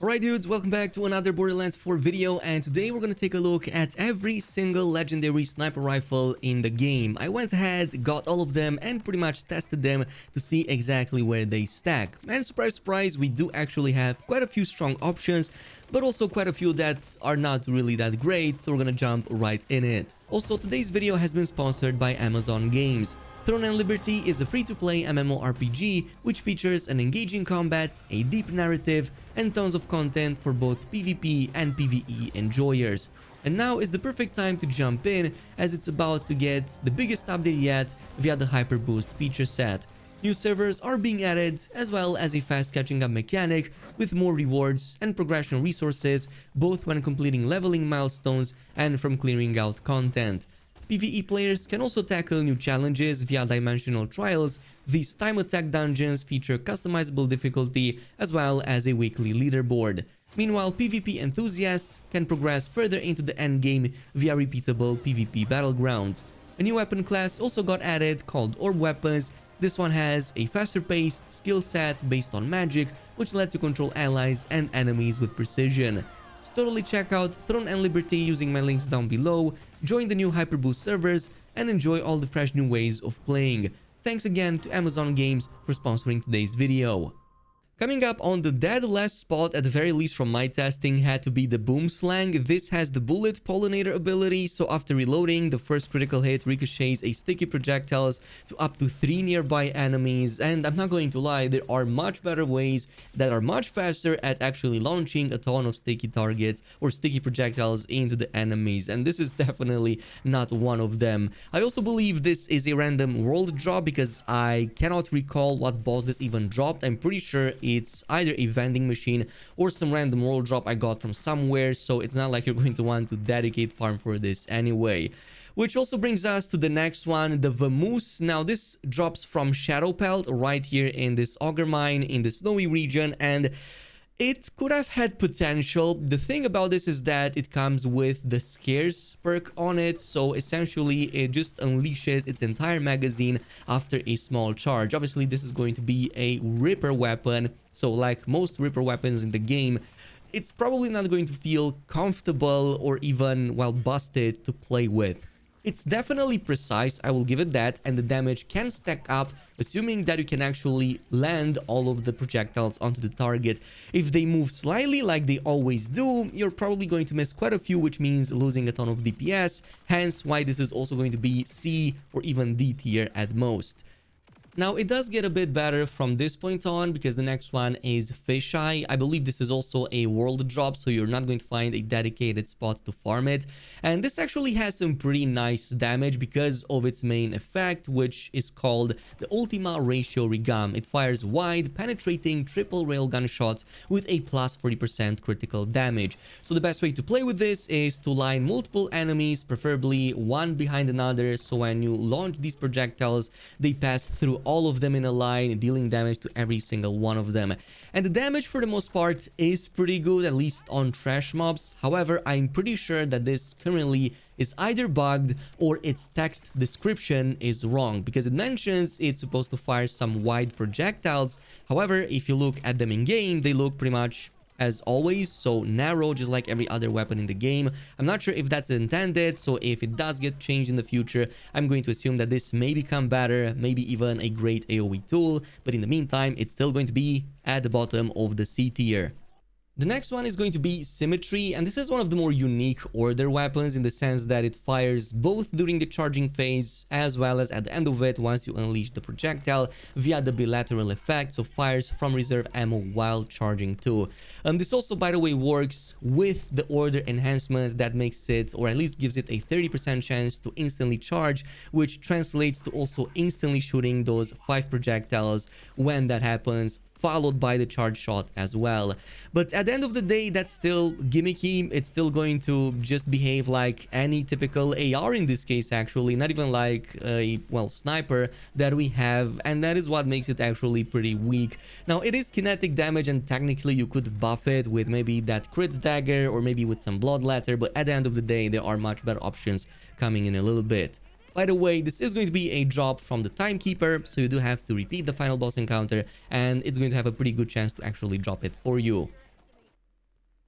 Alright dudes, welcome back to another Borderlands 4 video, and today we're gonna take a look at every single legendary sniper rifle in the game. I went ahead, got all of them, and pretty much tested them to see exactly where they stack. And surprise surprise, we do actually have quite a few strong options, but also quite a few that are not really that great, so we're gonna jump right in it. Also, today's video has been sponsored by Amazon Games. Throne and Liberty is a free-to-play MMORPG which features an engaging combat, a deep narrative, and tons of content for both PvP and PvE enjoyers. And now is the perfect time to jump in, as it's about to get the biggest update yet via the Hyper Boost feature set. New servers are being added, as well as a fast catching up mechanic with more rewards and progression resources, both when completing leveling milestones and from clearing out content. PvE players can also tackle new challenges via dimensional trials. These time attack dungeons feature customizable difficulty as well as a weekly leaderboard. Meanwhile, PvP enthusiasts can progress further into the endgame via repeatable PvP battlegrounds. A new weapon class also got added called Orb Weapons. This one has a faster paced skill set based on magic, which lets you control allies and enemies with precision. To totally check out Throne and Liberty using my links down below, join the new Hyperboost servers, and enjoy all the fresh new ways of playing. Thanks again to Amazon Games for sponsoring today's video. Coming up on the dead last spot, at the very least from my testing, had to be the Boom Slang. This has the Bullet Pollinator ability, so after reloading, the first critical hit ricochets a sticky projectiles to up to 3 nearby enemies. And I'm not going to lie, there are much better ways that are much faster at actually launching a ton of sticky targets or sticky projectiles into the enemies, and this is definitely not one of them. I also believe this is a random world drop because I cannot recall what boss this even dropped. I'm pretty sure it's either a vending machine or some random world drop I got from somewhere, so it's not like you're going to want to dedicate farm for this anyway. Which also brings us to the next one, the Vamoose. Now this drops from Shadow Pelt right here in this auger mine in the snowy region, and it could have had potential. The thing about this is that it comes with the Scarce perk on it, so essentially it just unleashes its entire magazine after a small charge. Obviously this is going to be a Ripper weapon, so like most Ripper weapons in the game, it's probably not going to feel comfortable or even, well, busted to play with. It's definitely precise, I will give it that, and the damage can stack up, assuming that you can actually land all of the projectiles onto the target. If they move slightly like they always do, you're probably going to miss quite a few, which means losing a ton of DPS, hence why this is also going to be C or even D tier at most. Now, it does get a bit better from this point on because the next one is Fisheye. I believe this is also a world drop, so you're not going to find a dedicated spot to farm it. And this actually has some pretty nice damage because of its main effect, which is called the Ultima Ratio Regum. It fires wide, penetrating triple railgun shots with a plus 40% critical damage. So the best way to play with this is to line multiple enemies, preferably one behind another, so when you launch these projectiles, they pass through all of them in a line, dealing damage to every single one of them. And the damage for the most part is pretty good, at least on trash mobs. However, I'm pretty sure that this currently is either bugged or its text description is wrong, because it mentions it's supposed to fire some wide projectiles. However, if you look at them in game, they look pretty much as always, so narrow, just like every other weapon in the game. I'm not sure if that's intended, so if it does get changed in the future, I'm going to assume that this may become better, maybe even a great AoE tool, but in the meantime, it's still going to be at the bottom of the C tier. The next one is going to be Symmetry, and this is one of the more unique order weapons in the sense that it fires both during the charging phase as well as at the end of it once you unleash the projectile via the bilateral effect, so fires from reserve ammo while charging too. This also, by the way, works with the order enhancements that makes it, or at least gives it, a 30% chance to instantly charge, which translates to also instantly shooting those 5 projectiles when that happens, followed by the charge shot as well. But at the end of the day, that's still gimmicky. It's still going to just behave like any typical AR in this case, actually, not even like a, well, sniper that we have, and that is what makes it actually pretty weak. Now, it is kinetic damage, and technically you could buff it with maybe that crit dagger or maybe with some bloodletter, but at the end of the day, there are much better options coming in a little bit. By the way, this is going to be a drop from the Timekeeper, so you do have to repeat the final boss encounter, and it's going to have a pretty good chance to actually drop it for you.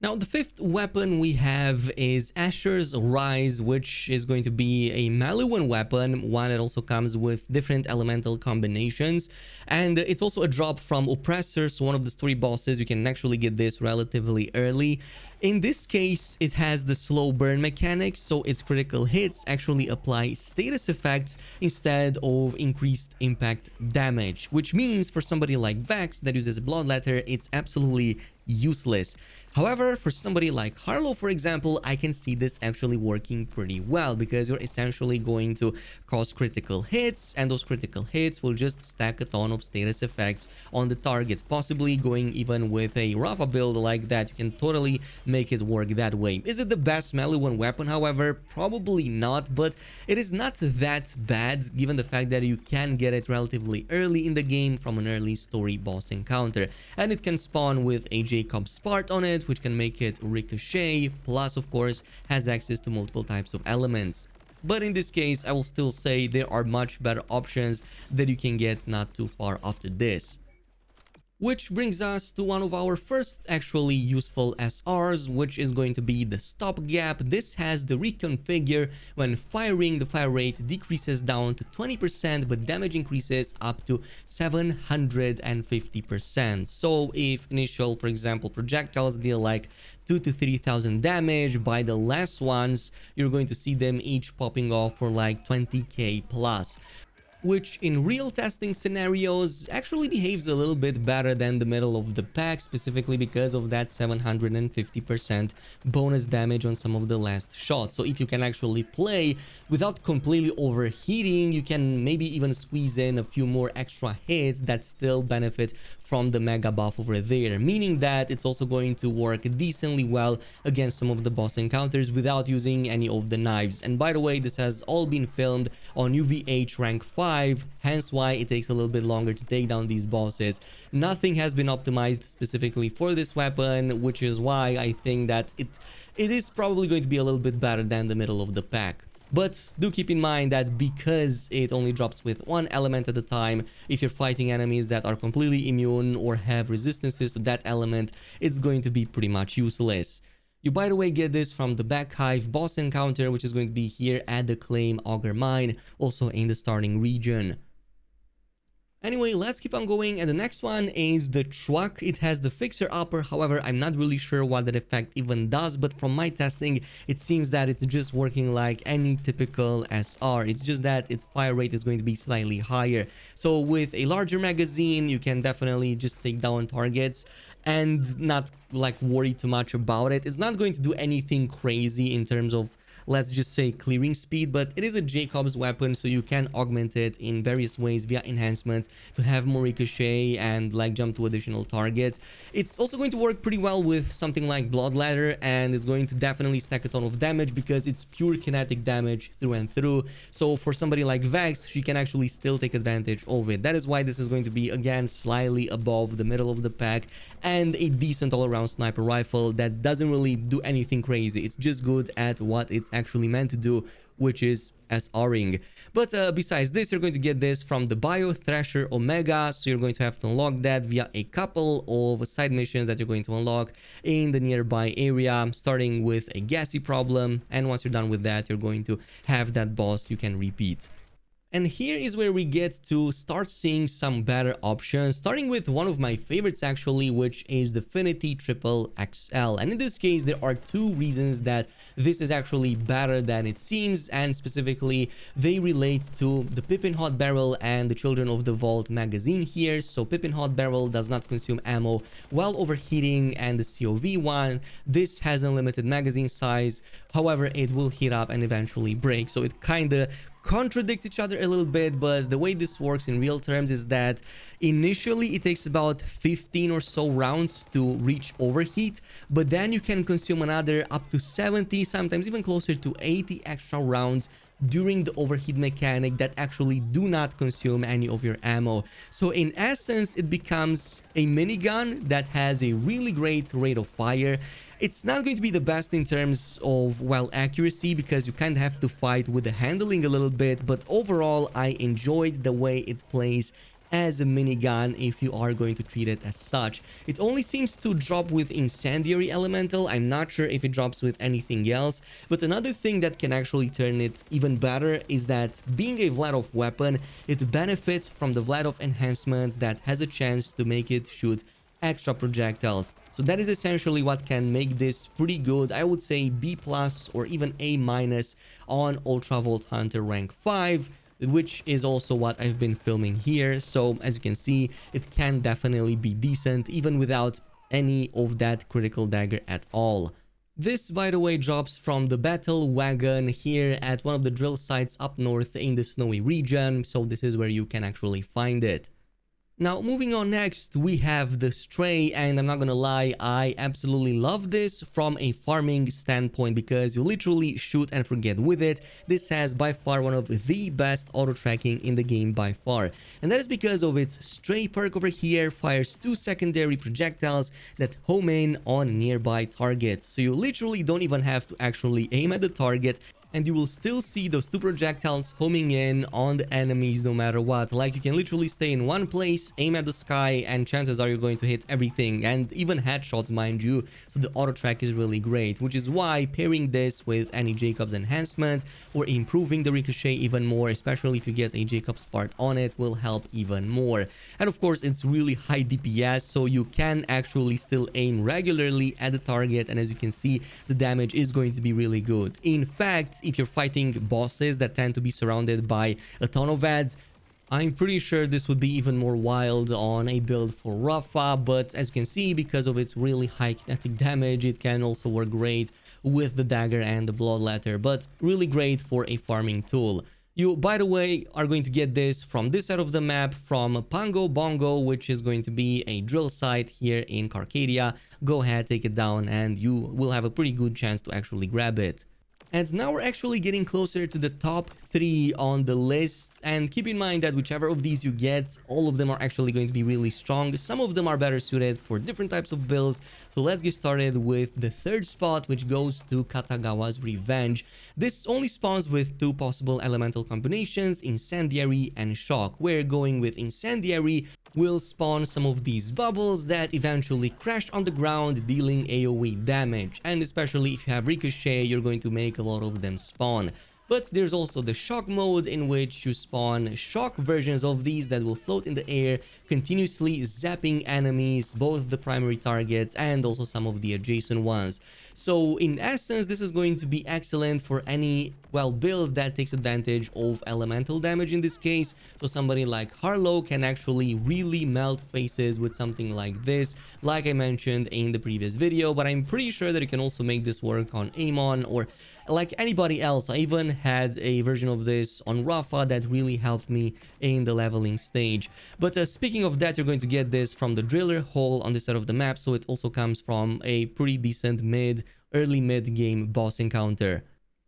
Now, the fifth weapon we have is Asher's Rise, which is going to be a melee weapon, one that also comes with different elemental combinations. And it's also a drop from Oppressor, so one of the story bosses. You can actually get this relatively early. In this case, it has the slow burn mechanic, so its critical hits actually apply status effects instead of increased impact damage, which means for somebody like Vex that uses Bloodletter, it's absolutely useless. However, for somebody like Harlow, for example, I can see this actually working pretty well, because you're essentially going to cause critical hits, and those critical hits will just stack a ton of status effects on the target. Possibly going even with a Rafa build like that, you can totally make it work that way. Is it the best melee weapon? However, probably not, but it is not that bad given the fact that you can get it relatively early in the game from an early story boss encounter, and it can spawn with a Jacob Spart on it, which can make it ricochet, plus of course has access to multiple types of elements. But in this case, I will still say there are much better options that you can get not too far after this. Which brings us to one of our first actually useful SRs, which is going to be the stopgap. This has the reconfigure. When firing, the fire rate decreases down to 20%, but damage increases up to 750%. So if initial, for example, projectiles deal like 2,000 to 3,000 damage, by the last ones, you're going to see them each popping off for like 20k plus, which in real testing scenarios actually behaves a little bit better than the middle of the pack, specifically because of that 750% bonus damage on some of the last shots. So if you can actually play without completely overheating, you can maybe even squeeze in a few more extra hits that still benefit from the mega buff over there, meaning that it's also going to work decently well against some of the boss encounters without using any of the knives. And by the way, this has all been filmed on UVH rank 5, hence why it takes a little bit longer to take down these bosses. Nothing has been optimized specifically for this weapon, which is why I think that it is probably going to be a little bit better than the middle of the pack. But do keep in mind that because it only drops with one element at a time, if you're fighting enemies that are completely immune or have resistances to that element, it's going to be pretty much useless. You, by the way, get this from the Back Hive boss encounter, which is going to be here at the Claim Auger Mine, also in the starting region. Anyway, let's keep on going, and the next one is the truck. It has the Fixer Upper. However, I'm not really sure what that effect even does, but from my testing, it seems that it's just working like any typical SR. It's just that its fire rate is going to be slightly higher. So with a larger magazine, you can definitely just take down targets and not like worry too much about it. It's not going to do anything crazy in terms of, let's just say, clearing speed, but it is a Jacob's weapon, so you can augment it in various ways via enhancements to have more ricochet and like jump to additional targets. It's also going to work pretty well with something like Bloodletter, and it's going to definitely stack a ton of damage because it's pure kinetic damage through and through. So for somebody like Vex, she can actually still take advantage of it. That is why this is going to be, again, slightly above the middle of the pack, and a decent all-around sniper rifle that doesn't really do anything crazy. It's just good at what it's actually meant to do, which is SRing. But besides this, you're going to get this from the Bio Thrasher Omega, so you're going to have to unlock that via a couple of side missions that you're going to unlock in the nearby area, starting with a gassy problem, and once you're done with that, you're going to have that boss you can repeat. And here is where we get to start seeing some better options, starting with one of my favorites actually, which is the Finity Triple XL. And in this case, there are two reasons that this is actually better than it seems, and specifically they relate to the Pippin Hot Barrel and the Children of the Vault magazine here. So Pippin Hot Barrel does not consume ammo while overheating, and the COV one, this has unlimited magazine size. However, it will heat up and eventually break, so it kinda contradicts each other a little bit. But the way this works in real terms is that initially it takes about 15 or so rounds to reach overheat, but then you can consume another up to 70, sometimes even closer to 80 extra rounds during the overheat mechanic that actually do not consume any of your ammo. So in essence, it becomes a minigun that has a really great rate of fire. It's not going to be the best in terms of, well, accuracy, because you kind of have to fight with the handling a little bit, but overall I enjoyed the way it plays as a minigun if you are going to treat it as such. It only seems to drop with Incendiary Elemental. I'm not sure if it drops with anything else. But another thing that can actually turn it even better is that being a Vladov weapon, it benefits from the Vladov enhancement that has a chance to make it shoot extra projectiles. So that is essentially what can make this pretty good. I would say B+ or even A- on Ultra Volt Hunter rank 5, which is also what I've been filming here. So as you can see, it can definitely be decent even without any of that critical dagger at all. This, by the way, drops from the battle wagon here at one of the drill sites up north in the snowy region. So this is where you can actually find it. Now, moving on next, we have the Stray, and I'm not gonna lie, I absolutely love this from a farming standpoint because you literally shoot and forget with it. This has by far one of the best auto-tracking in the game by far. And that is because of its Stray perk over here, fires 2 secondary projectiles that home in on nearby targets. So you literally don't even have to actually aim at the target, and you will still see those 2 projectiles homing in on the enemies no matter what. Like, you can literally stay in one place, aim at the sky, and chances are you're going to hit everything, and even headshots, mind you. So the auto track is really great, which is why pairing this with any Jacobs enhancement or improving the ricochet even more, especially if you get a Jacobs part on it, will help even more. And of course, it's really high DPS, so you can actually still aim regularly at the target, and as you can see, the damage is going to be really good. In fact, if you're fighting bosses that tend to be surrounded by a ton of ads, I'm pretty sure this would be even more wild on a build for Rafa, but as you can see, because of its really high kinetic damage, it can also work great with the dagger and the bloodletter, but really great for a farming tool. You, by the way, are going to get this from this side of the map, from Pango Bongo, which is going to be a drill site here in Carcadia. Go ahead, take it down, and you will have a pretty good chance to actually grab it. And now we're actually getting closer to the top 3 on the list, and keep in mind that whichever of these you get, all of them are actually going to be really strong. Some of them are better suited for different types of builds. So let's get started with the 3rd spot, which goes to Katagawa's Revenge. This only spawns with 2 possible elemental combinations, Incendiary and Shock, where going with Incendiary will spawn some of these bubbles that eventually crash on the ground, dealing AoE damage, and especially if you have Ricochet, you're going to make a lot of them spawn. But there's also the shock mode, in which you spawn shock versions of these that will float in the air, continuously zapping enemies, both the primary targets and also some of the adjacent ones. So in essence, this is going to be excellent for any, well, build that takes advantage of elemental damage in this case. So somebody like Harlow can actually really melt faces with something like this, like I mentioned in the previous video, but I'm pretty sure that you can also make this work on Amon or like anybody else. I even had a version of this on Rafa that really helped me in the leveling stage. But speaking of that, you're going to get this from the driller hole on this side of the map, so it also comes from a pretty decent early mid game boss encounter.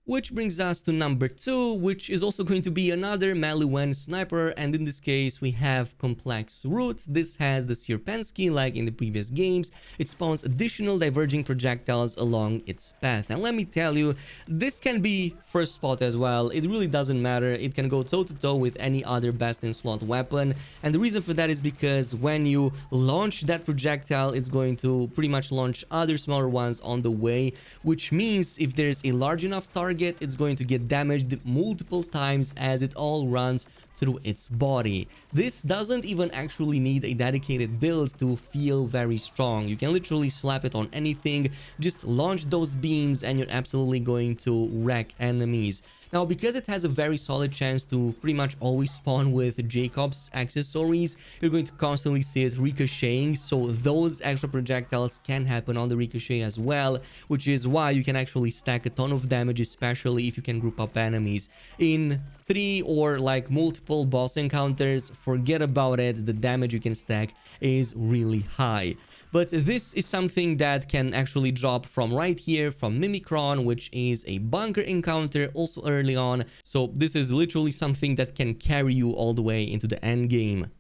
Which brings us to number 2, which is also going to be another Maluwen sniper, and in this case we have Complex Root. This has the Sierpensky like in the previous games. It spawns additional diverging projectiles along its path, and let me tell you, this can be first spot as well. It really doesn't matter. It can go toe to toe with any other best in slot weapon, and the reason for that is because when you launch that projectile, it's going to pretty much launch other smaller ones on the way, which means if there's a large enough target, it's going to get damaged multiple times as it all runs through its body. This doesn't even actually need a dedicated build to feel very strong. You can literally slap it on anything, just launch those beams, and you're absolutely going to wreck enemies. Now, because it has a very solid chance to pretty much always spawn with Jacob's accessories, you're going to constantly see it ricocheting, so those extra projectiles can happen on the ricochet as well, which is why you can actually stack a ton of damage, especially if you can group up enemies. In 3 or like multiple boss encounters, forget about it, the damage you can stack is really high. But this is something that can actually drop from right here, from Mimikron, which is a bunker encounter also early on. So this is literally something that can carry you all the way into the end game.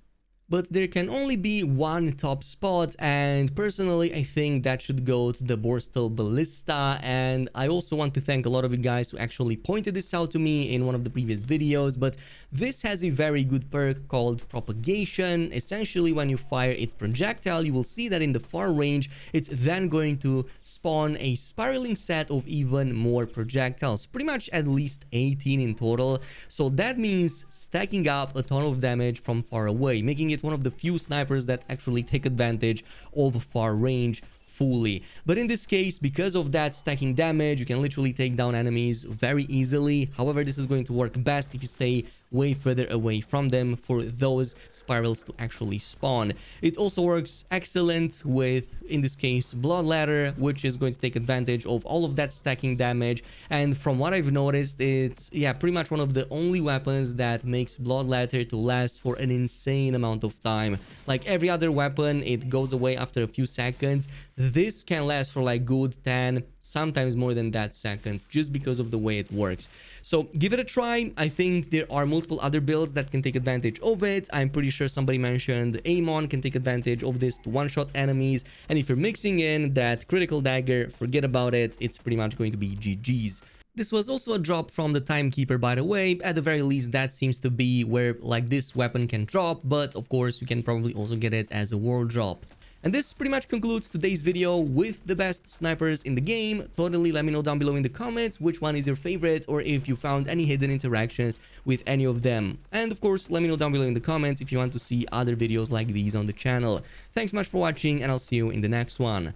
but there can only be one top spot, and personally I think that should go to the Borstal Ballista. And I also want to thank a lot of you guys who actually pointed this out to me in one of the previous videos, but this has a very good perk called Propagation. Essentially, when you fire its projectile, you will see that in the far range it's then going to spawn a spiraling set of even more projectiles, pretty much at least 18 in total. So that means stacking up a ton of damage from far away, making it one of the few snipers that actually take advantage of far range fully. But in this case, because of that stacking damage, you can literally take down enemies very easily. However, this is going to work best if you stay way further away from them for those spirals to actually spawn. It also works excellent with, in this case, Blood Ladder, which is going to take advantage of all of that stacking damage. And from what I've noticed, it's pretty much one of the only weapons that makes Blood Ladder to last for an insane amount of time. Like every other weapon, it goes away after a few seconds. This can last for like good 10, sometimes more than that seconds, just because of the way it works. So give it a try. I think there are multiple other builds that can take advantage of it. I'm pretty sure somebody mentioned Amon can take advantage of this to one-shot enemies. And if you're mixing in that critical dagger, forget about it. It's pretty much going to be GG's. This was also a drop from the Timekeeper, by the way. At the very least, that seems to be where like this weapon can drop, but of course you can probably also get it as a world drop. And this pretty much concludes today's video with the best snipers in the game. Totally let me know down below in the comments which one is your favorite, or if you found any hidden interactions with any of them. And of course, let me know down below in the comments if you want to see other videos like these on the channel. Thanks much for watching, and I'll see you in the next one.